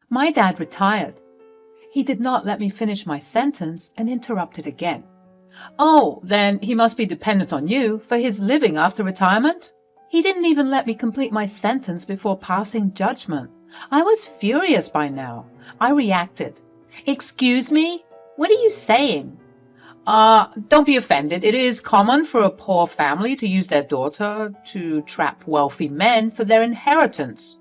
My dad retired. He did not let me finish my sentence and interrupted again. Oh, then he must be dependent on you for his living after retirement? He didn't even let me complete my sentence before passing judgment. I was furious by now. I reacted. Excuse me? What are you saying? Don't be offended. It is common for a poor family to use their daughter to trap wealthy men for their inheritance.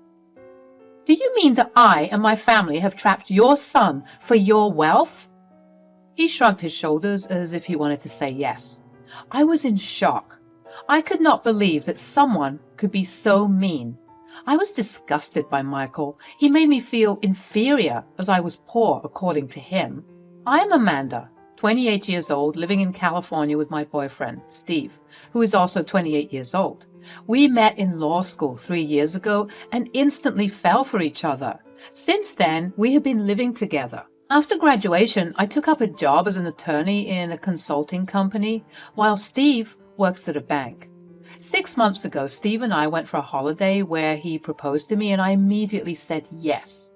Do you mean that I and my family have trapped your son for your wealth? He shrugged his shoulders as if he wanted to say yes. I was in shock. I could not believe that someone could be so mean. I was disgusted by Michael. He made me feel inferior as I was poor, according to him. I am Amanda, 28 years old, living in California with my boyfriend, Steve, who is also 28 years old. We met in law school 3 years ago and instantly fell for each other. Since then, we have been living together. After graduation, I took up a job as an attorney in a consulting company, while Steve works at a bank. 6 months ago, Steve and I went for a holiday where he proposed to me, and I immediately said yes.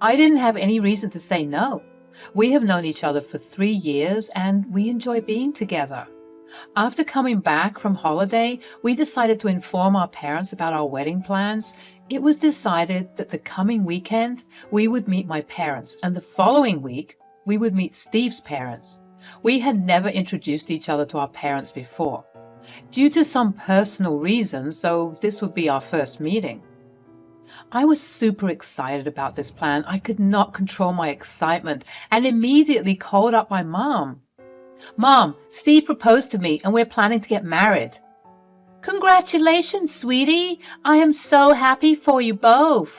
I didn't have any reason to say no. We have known each other for 3 years, and we enjoy being together. After coming back from holiday, we decided to inform our parents about our wedding plans. It was decided that the coming weekend we would meet my parents, and the following week we would meet Steve's parents. We had never introduced each other to our parents before, due to some personal reasons, so this would be our first meeting. I was super excited about this plan. I could not control my excitement and immediately called up my mom. Mom, Steve proposed to me and we're planning to get married. Congratulations, sweetie. I am so happy for you both.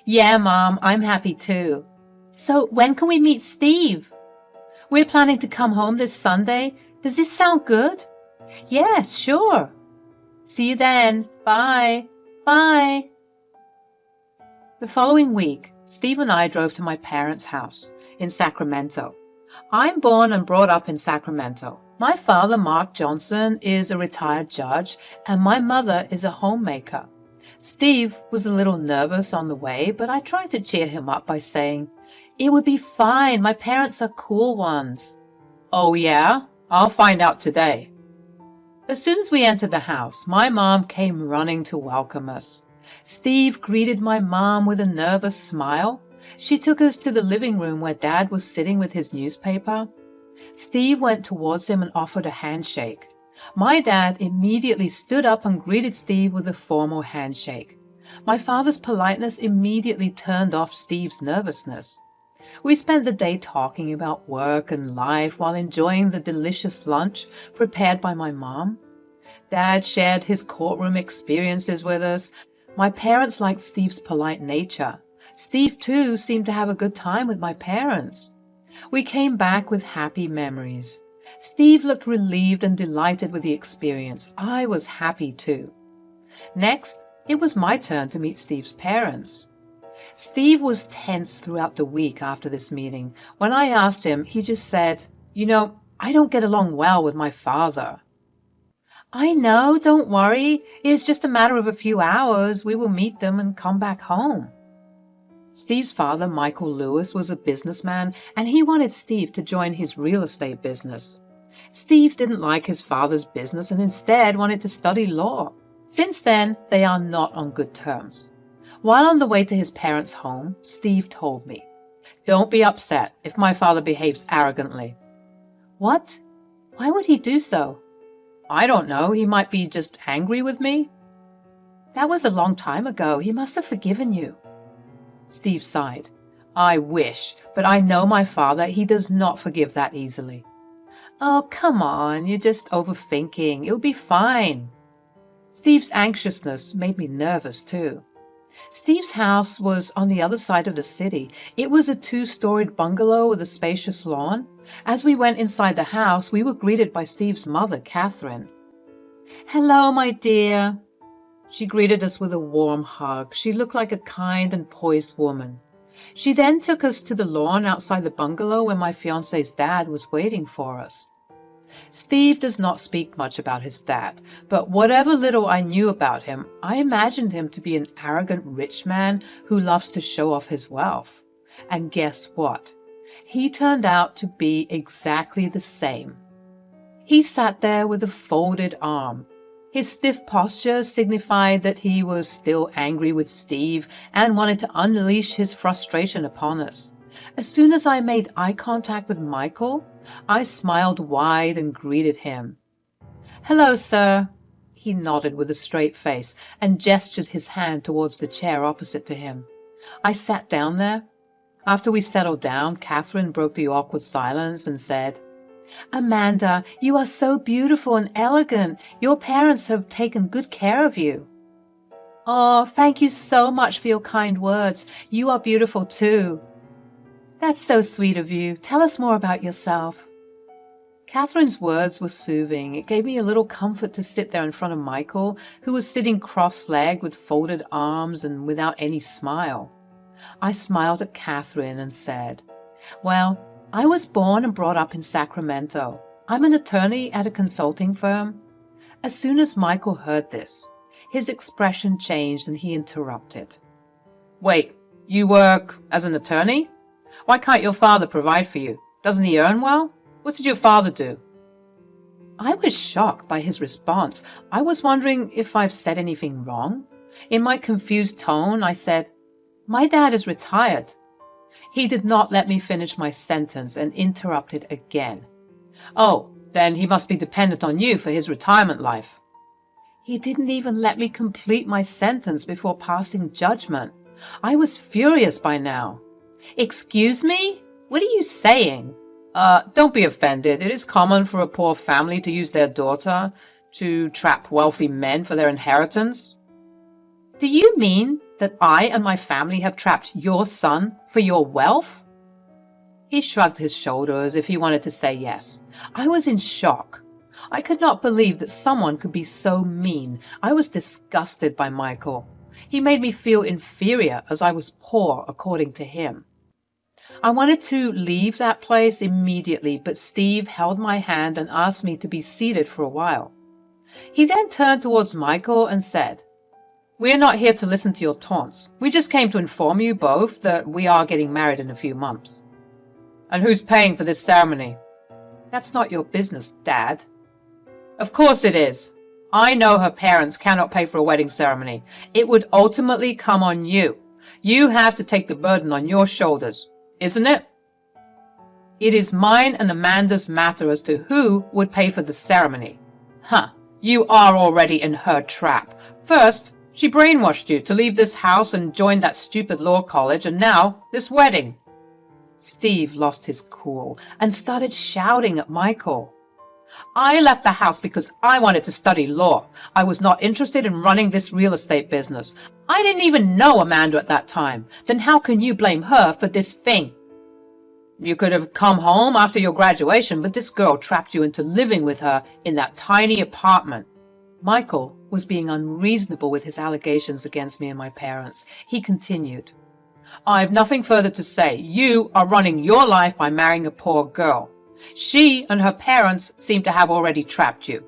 Yeah, Mom, I'm happy too. So when can we meet Steve? We're planning to come home this Sunday. Does this sound good? Yes, sure. See you then. Bye. Bye. The following week, Steve and I drove to my parents' house in Sacramento. I'm born and brought up in Sacramento. My father, Mark Johnson, is a retired judge, and my mother is a homemaker. Steve was a little nervous on the way, but I tried to cheer him up by saying, "It would be fine. My parents are cool ones." "Oh, yeah? I'll find out today." As soon as we entered the house, my mom came running to welcome us. Steve greeted my mom with a nervous smile. She took us to the living room where Dad was sitting with his newspaper. Steve went towards him and offered a handshake. My dad immediately stood up and greeted Steve with a formal handshake. My father's politeness immediately turned off Steve's nervousness. We spent the day talking about work and life while enjoying the delicious lunch prepared by my mom. Dad shared his courtroom experiences with us. My parents liked Steve's polite nature. Steve, too, seemed to have a good time with my parents. We came back with happy memories. Steve looked relieved and delighted with the experience. I was happy, too. Next, it was my turn to meet Steve's parents. Steve was tense throughout the week after this meeting. When I asked him, he just said, I don't get along well with my father." "I know, don't worry. It is just a matter of a few hours. We will meet them and come back home." Steve's father, Michael Lewis, was a businessman, and he wanted Steve to join his real estate business. Steve didn't like his father's business and instead wanted to study law. Since then, they are not on good terms. While on the way to his parents' home, Steve told me, "Don't be upset if my father behaves arrogantly." "What? Why would he do so?" "I don't know. He might be just angry with me." "That was a long time ago. He must have forgiven you." Steve sighed. "I wish, but I know my father. He does not forgive that easily." "Oh, come on. You're just overthinking. It'll be fine." Steve's anxiousness made me nervous, too. Steve's house was on the other side of the city. It was a 2-storied bungalow with a spacious lawn. As we went inside the house, we were greeted by Steve's mother, Catherine. "Hello, my dear." She greeted us with a warm hug. She looked like a kind and poised woman. She then took us to the lawn outside the bungalow where my fiancé's dad was waiting for us. Steve does not speak much about his dad, but whatever little I knew about him, I imagined him to be an arrogant rich man who loves to show off his wealth. And guess what? He turned out to be exactly the same. He sat there with a folded arm. His stiff posture signified that he was still angry with Steve and wanted to unleash his frustration upon us. As soon as I made eye contact with Michael, I smiled wide and greeted him. "Hello, sir." He nodded with a straight face and gestured his hand towards the chair opposite to him. I sat down there. After we settled down, Catherine broke the awkward silence and said, "Amanda, you are so beautiful and elegant. Your parents have taken good care of you." "Oh, thank you so much for your kind words. You are beautiful too." "That's so sweet of you. Tell us more about yourself." Catherine's words were soothing. It gave me a little comfort to sit there in front of Michael, who was sitting cross-legged with folded arms and without any smile. I smiled at Catherine and said, "Well, I was born and brought up in Sacramento. I'm an attorney at a consulting firm." As soon as Michael heard this, his expression changed and he interrupted. "Wait, you work as an attorney? Why can't your father provide for you? Doesn't he earn well? What did your father do?" I was shocked by his response. I was wondering if I've said anything wrong. In my confused tone, I said, "My dad is retired." He did not let me finish my sentence and interrupted again. "Oh, then he must be dependent on you for his retirement life." He didn't even let me complete my sentence before passing judgment. I was furious by now. "Excuse me? What are you saying?" Don't be offended. It is common for a poor family to use their daughter to trap wealthy men for their inheritance." "Do you mean that I and my family have trapped your son for your wealth?" He shrugged his shoulders as if he wanted to say yes. I was in shock. I could not believe that someone could be so mean. I was disgusted by Michael. He made me feel inferior as I was poor according to him. I wanted to leave that place immediately, but Steve held my hand and asked me to be seated for a while. He then turned towards Michael and said, "We're not here to listen to your taunts. We just came to inform you both that we are getting married in a few months." "And who's paying for this ceremony?" "That's not your business, Dad." "Of course it is. I know her parents cannot pay for a wedding ceremony. It would ultimately come on you. You have to take the burden on your shoulders, isn't it?" "It is mine and Amanda's matter as to who would pay for the ceremony." "Huh, you are already in her trap. First, she brainwashed you to leave this house and join that stupid law college, and now this wedding." Steve lost his cool and started shouting at Michael. "I left the house because I wanted to study law. I was not interested in running this real estate business. I didn't even know Amanda at that time. Then how can you blame her for this thing? You could have come home after your graduation, but this girl trapped you into living with her in that tiny apartment." Michael was being unreasonable with his allegations against me and my parents. He continued, "I've nothing further to say. You are running your life by marrying a poor girl. She and her parents seem to have already trapped you."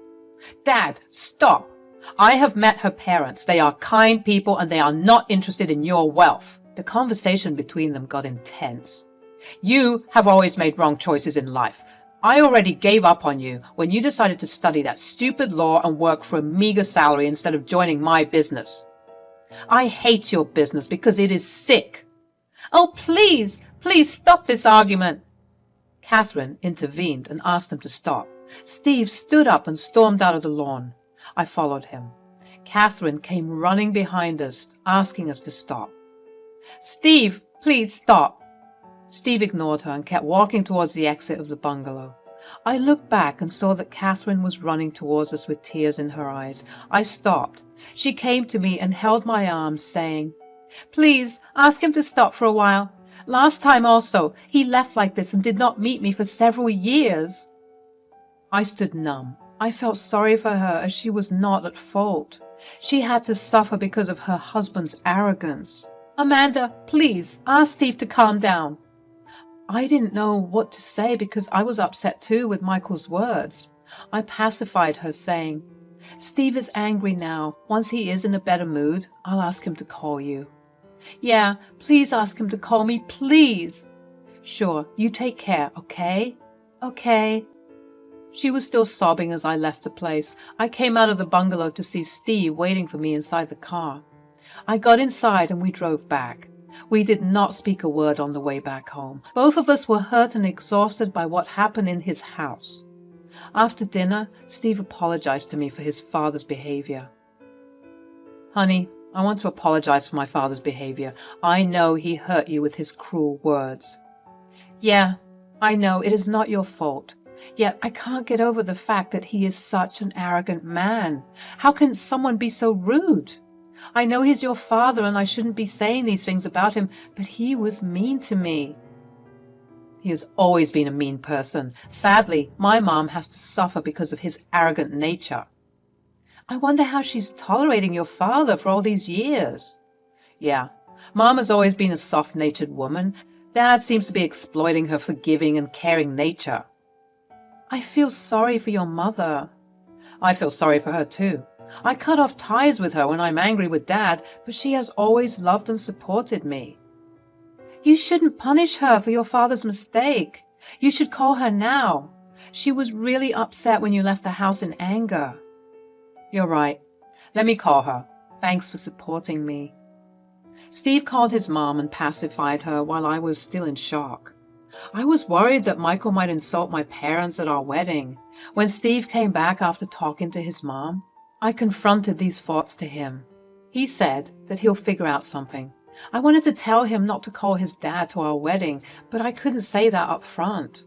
"Dad, stop. I have met her parents. They are kind people and they are not interested in your wealth." The conversation between them got intense. "You have always made wrong choices in life. I already gave up on you when you decided to study that stupid law and work for a meager salary instead of joining my business. I hate your business because it is sick." "Oh, please, please stop this argument." Catherine intervened and asked him to stop. Steve stood up and stormed out of the lawn. I followed him. Catherine came running behind us, asking us to stop. "Steve, please stop." Steve ignored her and kept walking towards the exit of the bungalow. I looked back and saw that Catherine was running towards us with tears in her eyes. I stopped. She came to me and held my arm, saying, "Please, ask him to stop for a while. Last time also, he left like this and did not meet me for several years." I stood numb. I felt sorry for her as she was not at fault. She had to suffer because of her husband's arrogance. "Amanda, please, ask Steve to calm down." I didn't know what to say because I was upset too with Michael's words. I pacified her, saying, "Steve is angry now. Once he is in a better mood, I'll ask him to call you." "Yeah, please ask him to call me, please." "Sure, you take care, okay?" "Okay." She was still sobbing as I left the place. I came out of the bungalow to see Steve waiting for me inside the car. I got inside and we drove back. We did not speak a word on the way back home. Both of us were hurt and exhausted by what happened in his house. After dinner, Steve apologized to me for his father's behavior. "Honey, I want to apologize for my father's behavior. I know he hurt you with his cruel words." "Yeah, I know it is not your fault. Yet I can't get over the fact that he is such an arrogant man. How can someone be so rude? I know he's your father and I shouldn't be saying these things about him, but he was mean to me." "He has always been a mean person. Sadly, my mom has to suffer because of his arrogant nature." "I wonder how she's tolerating your father for all these years." "Yeah, Mom has always been a soft-natured woman. Dad seems to be exploiting her forgiving and caring nature." "I feel sorry for your mother." "I feel sorry for her too. I cut off ties with her when I'm angry with Dad, but she has always loved and supported me." "You shouldn't punish her for your father's mistake. You should call her now. She was really upset when you left the house in anger." "You're right. Let me call her. Thanks for supporting me." Steve called his mom and pacified her while I was still in shock. I was worried that Michael might insult my parents at our wedding. When Steve came back after talking to his mom, I confronted these thoughts to him. He said that he'll figure out something. I wanted to tell him not to call his dad to our wedding, but I couldn't say that up front.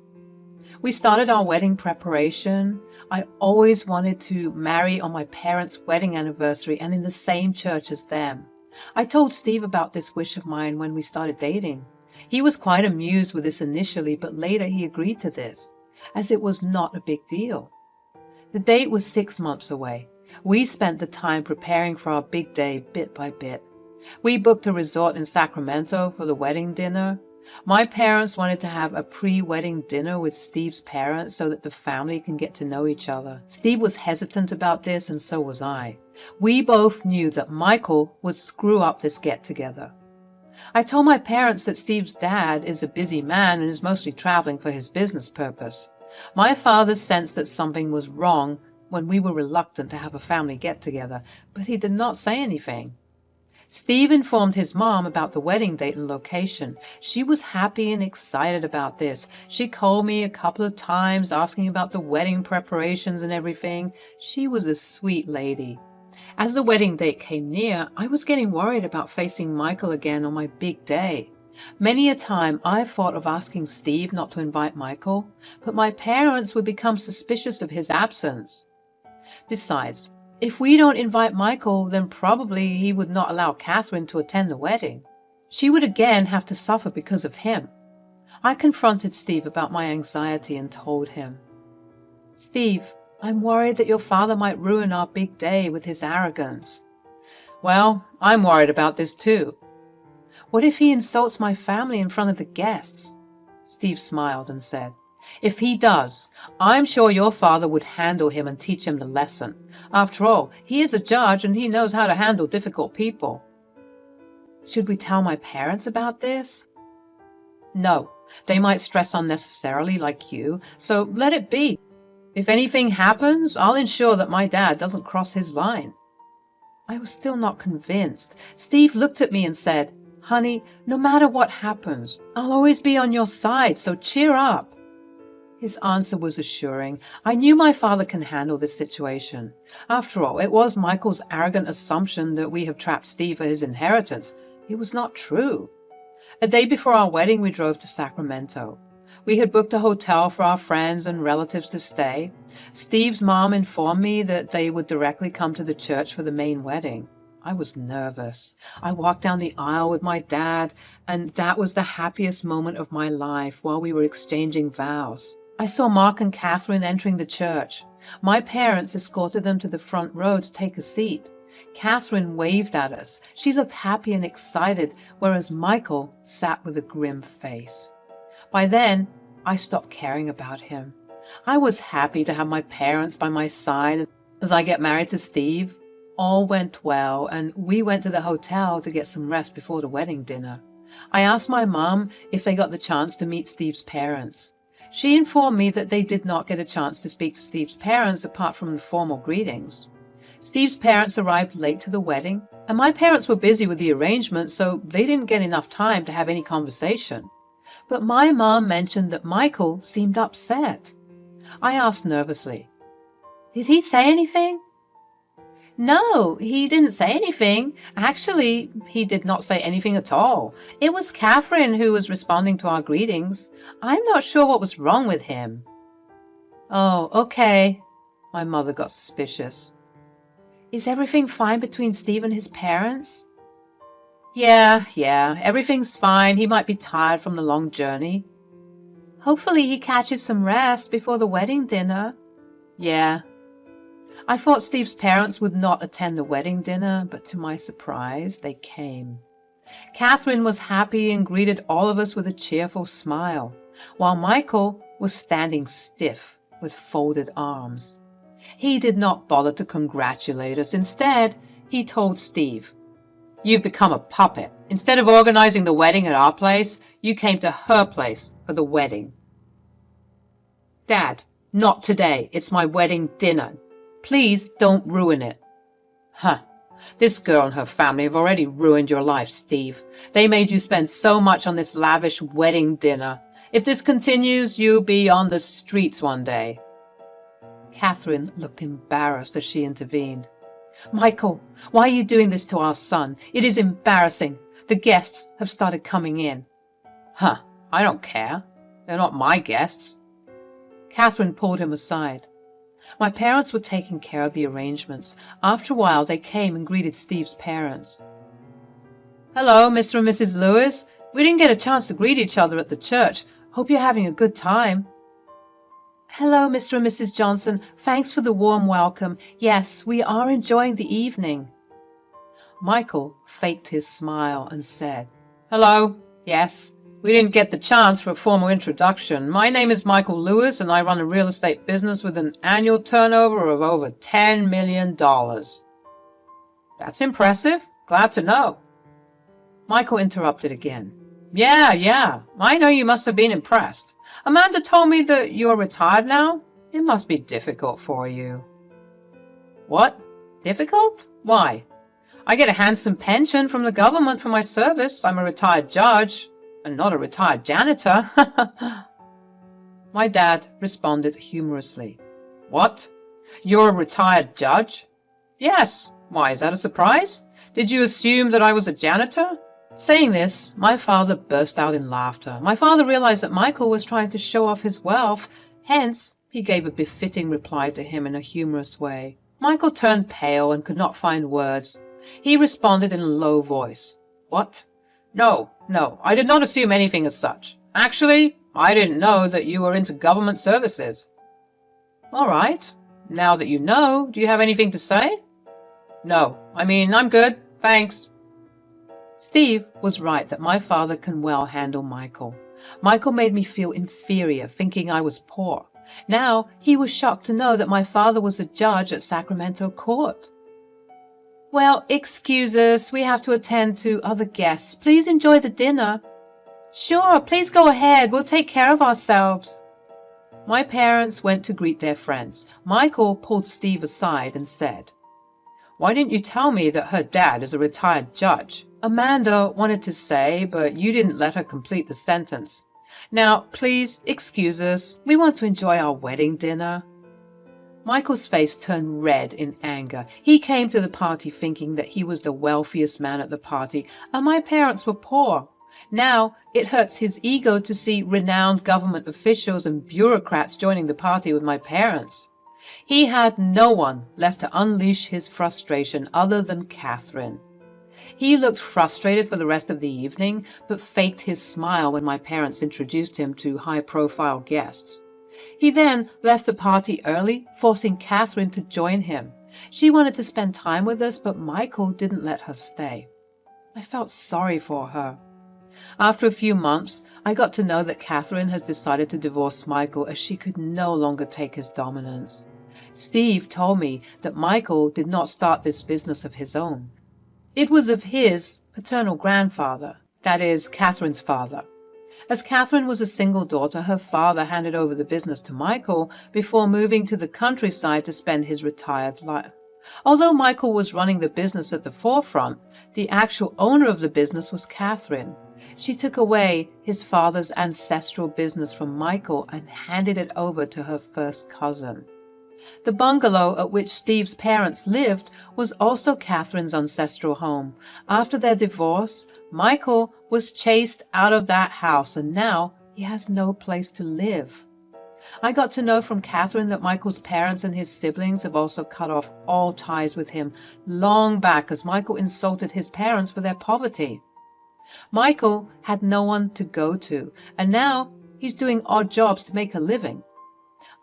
We started our wedding preparation. I always wanted to marry on my parents' wedding anniversary and in the same church as them. I told Steve about this wish of mine when we started dating. He was quite amused with this initially, but later he agreed to this, as it was not a big deal. The date was 6 months away. We spent the time preparing for our big day bit by bit. We booked a resort in Sacramento for the wedding dinner. My parents wanted to have a pre-wedding dinner with Steve's parents so that the family can get to know each other. Steve was hesitant about this, and so was I. We both knew that Michael would screw up this get-together. I told my parents that Steve's dad is a busy man and is mostly traveling for his business purpose. My father sensed that something was wrong when we were reluctant to have a family get-together, but he did not say anything. Steve informed his mom about the wedding date and location. She was happy and excited about this. She called me a couple of times asking about the wedding preparations and everything. She was a sweet lady. As the wedding date came near, I was getting worried about facing Michael again on my big day. Many a time I thought of asking Steve not to invite Michael, but my parents would become suspicious of his absence. Besides, if we don't invite Michael, then probably he would not allow Catherine to attend the wedding. She would again have to suffer because of him. I confronted Steve about my anxiety and told him, "Steve, I'm worried that your father might ruin our big day with his arrogance." "Well, I'm worried about this too." "What if he insults my family in front of the guests?" Steve smiled and said, "If he does, I'm sure your father would handle him and teach him the lesson. After all, he is a judge and he knows how to handle difficult people." "Should we tell my parents about this?" "No, they might stress unnecessarily like you, so let it be. If anything happens, I'll ensure that my dad doesn't cross his line." I was still not convinced. Steve looked at me and said, "Honey, no matter what happens, I'll always be on your side, so cheer up." His answer was assuring. I knew my father can handle this situation. After all, it was Michael's arrogant assumption that we have trapped Steve for his inheritance. It was not true. A day before our wedding, we drove to Sacramento. We had booked a hotel for our friends and relatives to stay. Steve's mom informed me that they would directly come to the church for the main wedding. I was nervous. I walked down the aisle with my dad, and that was the happiest moment of my life while we were exchanging vows. I saw Mark and Catherine entering the church. My parents escorted them to the front row to take a seat. Catherine waved at us. She looked happy and excited, whereas Michael sat with a grim face. By then, I stopped caring about him. I was happy to have my parents by my side as I get married to Steve. All went well, and we went to the hotel to get some rest before the wedding dinner. I asked my mom if they got the chance to meet Steve's parents. She informed me that they did not get a chance to speak to Steve's parents apart from the formal greetings. Steve's parents arrived late to the wedding, and my parents were busy with the arrangements, so they didn't get enough time to have any conversation. But my mom mentioned that Michael seemed upset. I asked nervously, "Did he say anything?" "No, he didn't say anything. Actually, he did not say anything at all. It was Catherine who was responding to our greetings. I'm not sure what was wrong with him." "Oh, okay." My mother got suspicious. "Is everything fine between Steve and his parents?" Yeah, everything's fine. He might be tired from the long journey." "Hopefully he catches some rest before the wedding dinner." "Yeah." I thought Steve's parents would not attend the wedding dinner, but to my surprise, they came. Catherine was happy and greeted all of us with a cheerful smile, while Michael was standing stiff with folded arms. He did not bother to congratulate us. Instead, he told Steve, "You've become a puppet. Instead of organizing the wedding at our place, you came to her place for the wedding." "Dad, not today. It's my wedding dinner. Please don't ruin it." "Huh. This girl and her family have already ruined your life, Steve. They made you spend so much on this lavish wedding dinner. If this continues, you'll be on the streets one day." Catherine looked embarrassed as she intervened. "Michael, why are you doing this to our son? It is embarrassing. The guests have started coming in." "Huh, I don't care. They're not my guests." Catherine pulled him aside. My parents were taking care of the arrangements. After a while, they came and greeted Steve's parents. "Hello, Mr. and Mrs. Lewis. We didn't get a chance to greet each other at the church. Hope you're having a good time." "Hello, Mr. and Mrs. Johnson. Thanks for the warm welcome. Yes, we are enjoying the evening." Michael faked his smile and said, "Hello. Yes, we didn't get the chance for a formal introduction. My name is Michael Lewis, and I run a real estate business with an annual turnover of over $10 million. "That's impressive. Glad to know." Michael interrupted again. Yeah, I know you must have been impressed. Amanda told me that you're retired now. It must be difficult for you." "What? Difficult? Why? I get a handsome pension from the government for my service. I'm a retired judge, and not a retired janitor." My dad responded humorously. "What? You're a retired judge?" "Yes. Why, is that a surprise? Did you assume that I was a janitor?" Saying this, my father burst out in laughter. My father realized that Michael was trying to show off his wealth. Hence, he gave a befitting reply to him in a humorous way. Michael turned pale and could not find words. He responded in a low voice. "What? No, I did not assume anything as such. Actually, I didn't know that you were into government services." "All right. Now that you know, do you have anything to say?" "No, I'm good. Thanks." Steve was right that my father can well handle Michael. Michael made me feel inferior, thinking I was poor. Now he was shocked to know that my father was a judge at Sacramento Court. "Well, excuse us. We have to attend to other guests. Please enjoy the dinner." "Sure, please go ahead. We'll take care of ourselves." My parents went to greet their friends. Michael pulled Steve aside and said, "Why didn't you tell me that her dad is a retired judge?" Amanda wanted to say, but you didn't let her complete the sentence. "Now, please excuse us. We want to enjoy our wedding dinner." Michael's face turned red in anger. He came to the party thinking that he was the wealthiest man at the party, and my parents were poor. Now it hurts his ego to see renowned government officials and bureaucrats joining the party with my parents. He had no one left to unleash his frustration other than Catherine. He looked frustrated for the rest of the evening, but faked his smile when my parents introduced him to high-profile guests. He then left the party early, forcing Catherine to join him. She wanted to spend time with us, but Michael didn't let her stay. I felt sorry for her. After a few months, I got to know that Catherine has decided to divorce Michael as she could no longer take his dominance. Steve told me that Michael did not start this business of his own. It was of his paternal grandfather, that is, Catherine's father. As Catherine was a single daughter, her father handed over the business to Michael before moving to the countryside to spend his retired life. Although Michael was running the business at the forefront, the actual owner of the business was Catherine. She took away his father's ancestral business from Michael and handed it over to her first cousin. The bungalow at which Steve's parents lived was also Catherine's ancestral home. After their divorce, Michael was chased out of that house, and now he has no place to live. I got to know from Catherine that Michael's parents and his siblings have also cut off all ties with him long back as Michael insulted his parents for their poverty. Michael had no one to go to, and now he's doing odd jobs to make a living.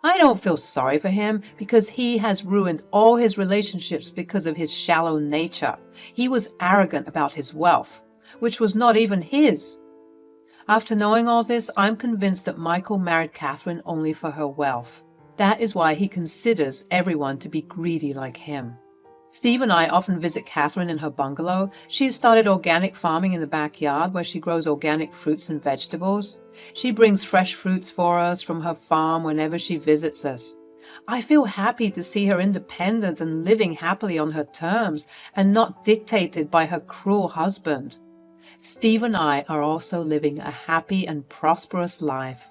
I don't feel sorry for him because he has ruined all his relationships because of his shallow nature. He was arrogant about his wealth, which was not even his. After knowing all this, I'm convinced that Michael married Catherine only for her wealth. That is why he considers everyone to be greedy like him. Steve and I often visit Catherine in her bungalow. She has started organic farming in the backyard where she grows organic fruits and vegetables. She brings fresh fruits for us from her farm whenever she visits us. I feel happy to see her independent and living happily on her terms and not dictated by her cruel husband. Steve and I are also living a happy and prosperous life.